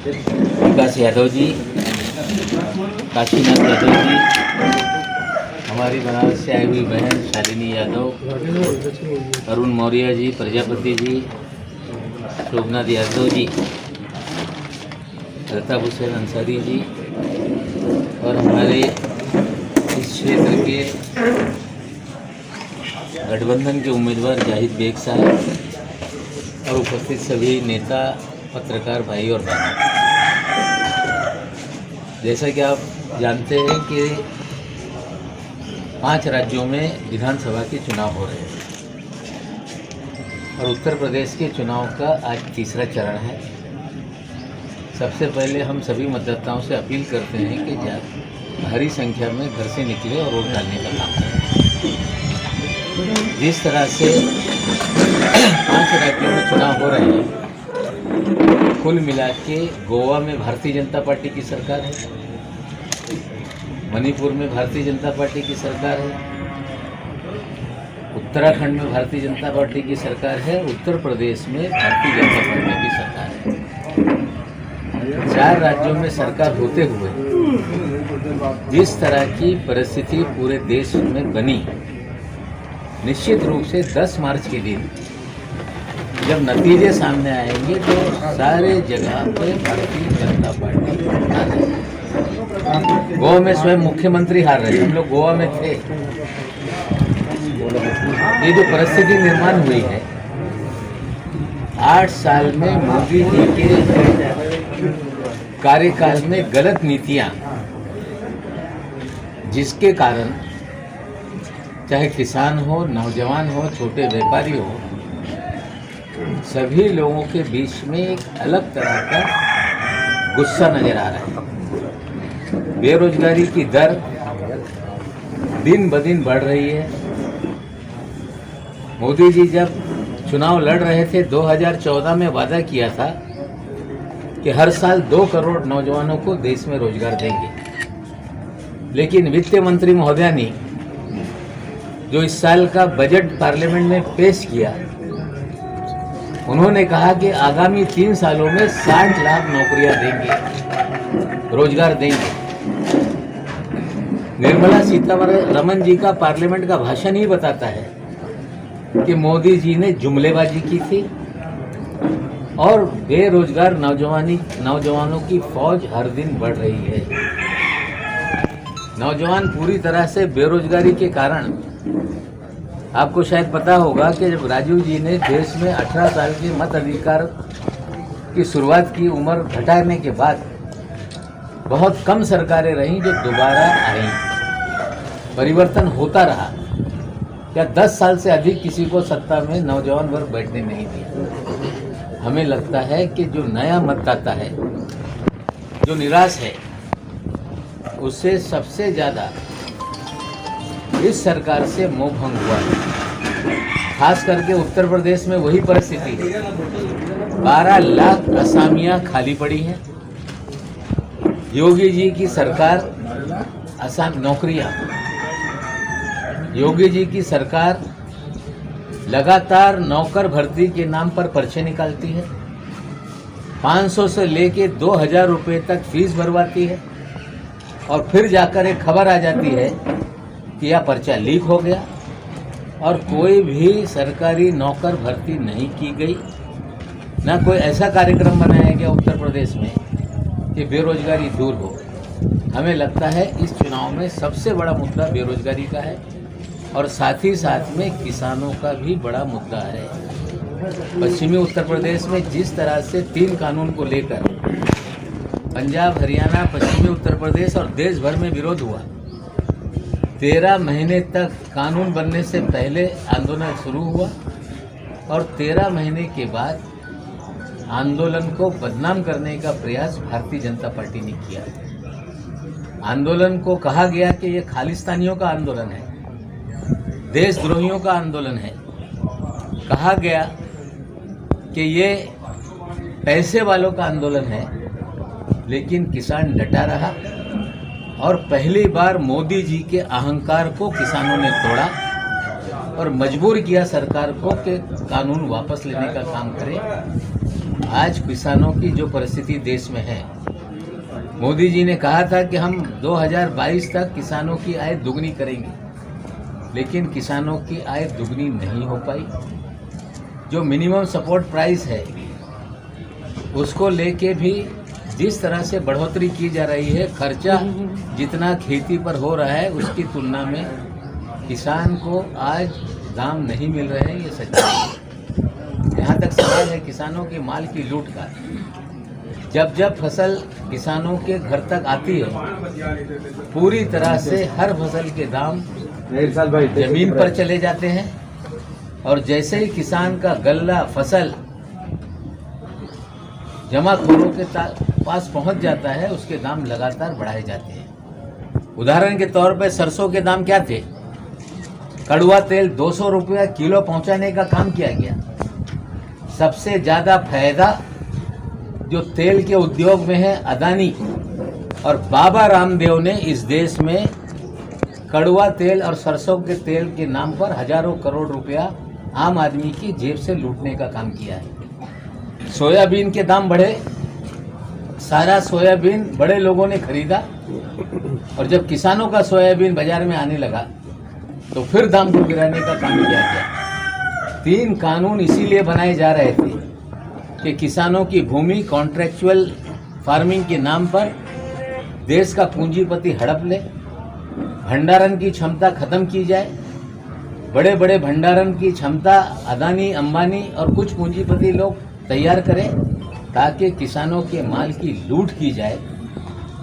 विकास यादव जी, काशीनाथ यादव जी, हमारी बनारस से आई हुई बहन शालिनी यादव, अरुण मौर्य जी, प्रजापति जी, शोभनाथ यादव जी, लता हुसैन अंसारी जी और हमारे इस क्षेत्र के गठबंधन के उम्मीदवार जाहिद बेग साहब और उपस्थित सभी नेता, पत्रकार भाई और बहन। जैसा कि आप जानते हैं कि 5 राज्यों में विधानसभा के चुनाव हो रहे हैं और उत्तर प्रदेश के चुनाव का आज तीसरा चरण है। सबसे पहले हम सभी मतदाताओं से अपील करते हैं कि भारी संख्या में घर से निकले और वोट डालने का काम करें। जिस तरह से 5 राज्यों में चुनाव हो रहे हैं, कुल मिला के गोवा में भारतीय जनता पार्टी की सरकार है, मणिपुर में भारतीय जनता पार्टी की सरकार है, उत्तराखंड में भारतीय जनता पार्टी की सरकार है, उत्तर प्रदेश में भारतीय जनता पार्टी की सरकार है। 4 राज्यों में सरकार होते हुए जिस तरह की परिस्थिति पूरे देश में बनी, निश्चित रूप से 10 मार्च के दिन जब नतीजे सामने आएंगे तो सारे जगह पे भारतीय जनता पार्टी हार रही है। गोवा में स्वयं मुख्यमंत्री हार रहे, हम लोग गोवा में थे। ये जो परिस्थिति निर्माण हुई है, 8 साल में मोदी जी के कार्यकाल में गलत नीतियां, जिसके कारण चाहे किसान हो, नौजवान हो, छोटे व्यापारी हो, सभी लोगों के बीच में एक अलग तरह का गुस्सा नजर आ रहा है। बेरोजगारी की दर दिन ब दिन बढ़ रही है। मोदी जी जब चुनाव लड़ रहे थे 2014 में वादा किया था कि हर साल 2 करोड़ नौजवानों को देश में रोजगार देंगे, लेकिन वित्त मंत्री महोदया ने जो इस साल का बजट पार्लियामेंट में पेश किया, उन्होंने कहा कि आगामी 3 सालों में 60 लाख नौकरियां देंगे, रोजगार देंगे। निर्मला सीतारमण जी का पार्लियामेंट का भाषण ही बताता है कि मोदी जी ने जुमलेबाजी की थी और बेरोजगार नौजवानों की फौज हर दिन बढ़ रही है। नौजवान पूरी तरह से बेरोजगारी के कारण, आपको शायद पता होगा कि जब राजीव जी ने देश में 18 साल के मत अधिकार की शुरुआत की, उम्र घटाने के बाद बहुत कम सरकारें रहीं जो दोबारा आई, परिवर्तन होता रहा। क्या 10 साल से अधिक किसी को सत्ता में नौजवान वर्ग बैठने नहीं दिया। हमें लगता है कि जो नया मतदाता है, जो निराश है, उससे सबसे ज़्यादा इस सरकार से मोह भंग हुआ है। खास करके उत्तर प्रदेश में वही परिस्थिति है। 12 लाख असामियां खाली पड़ी हैं। योगी जी की सरकार आसान नौकरियां, योगी जी की सरकार लगातार नौकर भर्ती के नाम पर पर्चे निकालती है। 500 से लेके 2000 रुपये तक फीस भरवाती है और फिर जाकर एक खबर आ जाती है कि यह पर्चा लीक हो गया और कोई भी सरकारी नौकर भर्ती नहीं की गई, ना कोई ऐसा कार्यक्रम बनाया गया उत्तर प्रदेश में कि बेरोजगारी दूर हो। हमें लगता है इस चुनाव में सबसे बड़ा मुद्दा बेरोजगारी का है और साथ ही साथ में किसानों का भी बड़ा मुद्दा है। पश्चिमी उत्तर प्रदेश में जिस तरह से 3 कानून को लेकर पंजाब, हरियाणा, पश्चिमी उत्तर प्रदेश और देश भर में विरोध हुआ, 13 महीने तक कानून बनने से पहले आंदोलन शुरू हुआ और 13 महीने के बाद आंदोलन को बदनाम करने का प्रयास भारतीय जनता पार्टी ने किया। आंदोलन को कहा गया कि ये खालिस्तानियों का आंदोलन है, देशद्रोहियों का आंदोलन है। कहा गया कि ये पैसे वालों का आंदोलन है, लेकिन किसान डटा रहा और पहली बार मोदी जी के अहंकार को किसानों ने तोड़ा और मजबूर किया सरकार को कि कानून वापस लेने का काम करे। आज किसानों की जो परिस्थिति देश में है, मोदी जी ने कहा था कि हम 2022 तक किसानों की आय दुगनी करेंगे, लेकिन किसानों की आय दुगनी नहीं हो पाई। जो मिनिमम सपोर्ट प्राइस है उसको लेके भी जिस तरह से बढ़ोतरी की जा रही है, खर्चा जितना खेती पर हो रहा है उसकी तुलना में किसान को आज दाम नहीं मिल रहे हैं, ये सच्चाई है। यहाँ तक सवाल है किसानों के माल की लूट का। जब जब फसल किसानों के घर तक आती है, पूरी तरह से हर फसल के दाम जमीन पर चले जाते हैं, और जैसे ही किसान का गल्ला फसल जमाखोरों के पास पहुंच जाता है, उसके दाम लगातार बढ़ाए जाते हैं। उदाहरण के तौर पर सरसों के दाम क्या थे? कड़वा तेल 200 रुपया किलो पहुंचाने का काम किया गया। सबसे ज्यादा फायदा जो तेल के उद्योग में है अदानी और बाबा रामदेव ने इस देश में कड़वा तेल और सरसों के तेल के नाम पर हजारों करोड़ रुपया आम आदमी की जेब से लूटने का काम किया है। सोयाबीन के दाम बढ़े, सारा सोयाबीन बड़े लोगों ने खरीदा, और जब किसानों का सोयाबीन बाजार में आने लगा तो फिर दाम को गिराने का काम किया गया। 3 कानून इसीलिए बनाए जा रहे थे कि किसानों की भूमि कॉन्ट्रैक्चुअल फार्मिंग के नाम पर देश का पूंजीपति हड़प ले, भंडारण की क्षमता खत्म की जाए, बड़े बड़े भंडारण की क्षमता अदानी, अंबानी और कुछ पूंजीपति लोग तैयार करें ताकि किसानों के माल की लूट की जाए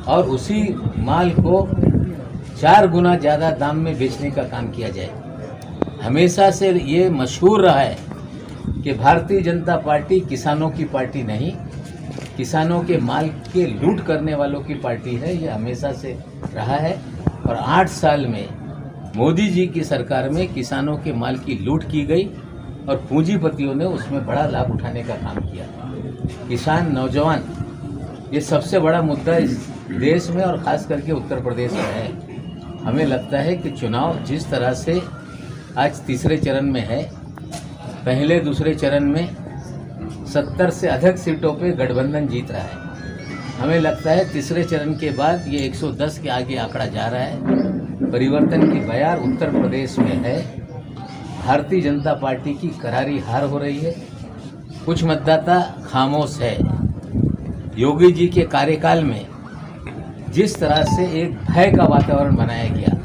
और उसी माल को 4 गुना ज़्यादा दाम में बेचने का काम किया जाए। हमेशा से ये मशहूर रहा है कि भारतीय जनता पार्टी किसानों की पार्टी नहीं, किसानों के माल के लूट करने वालों की पार्टी है। ये हमेशा से रहा है, और 8 साल में मोदी जी की सरकार में किसानों के माल की लूट की गई और पूंजीपतियों ने उसमें बड़ा लाभ उठाने का काम किया। किसान, नौजवान, ये सबसे बड़ा मुद्दा इस देश में और ख़ास करके उत्तर प्रदेश में है। हमें लगता है कि चुनाव जिस तरह से आज तीसरे चरण में है, पहले दूसरे चरण में 70 से अधिक सीटों पे गठबंधन जीत रहा है। हमें लगता है तीसरे चरण के बाद ये 110 के आगे आंकड़ा जा रहा है। परिवर्तन की बयार उत्तर प्रदेश में है। भारतीय जनता पार्टी की करारी हार हो रही है। कुछ मतदाता खामोश है। योगी जी के कार्यकाल में जिस तरह से एक भय का वातावरण बनाया गया,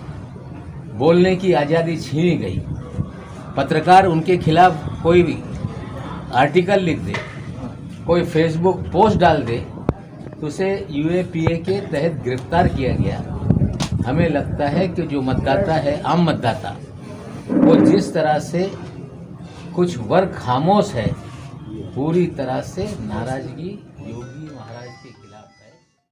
बोलने की आज़ादी छीनी गई, पत्रकार उनके खिलाफ कोई भी आर्टिकल लिख दे, कोई फेसबुक पोस्ट डाल दे तो उसे यूएपीए के तहत गिरफ्तार किया गया। हमें लगता है कि जो मतदाता है, आम मतदाता, वो जिस तरह से कुछ वर्ग खामोश है, पूरी तरह से नाराजगी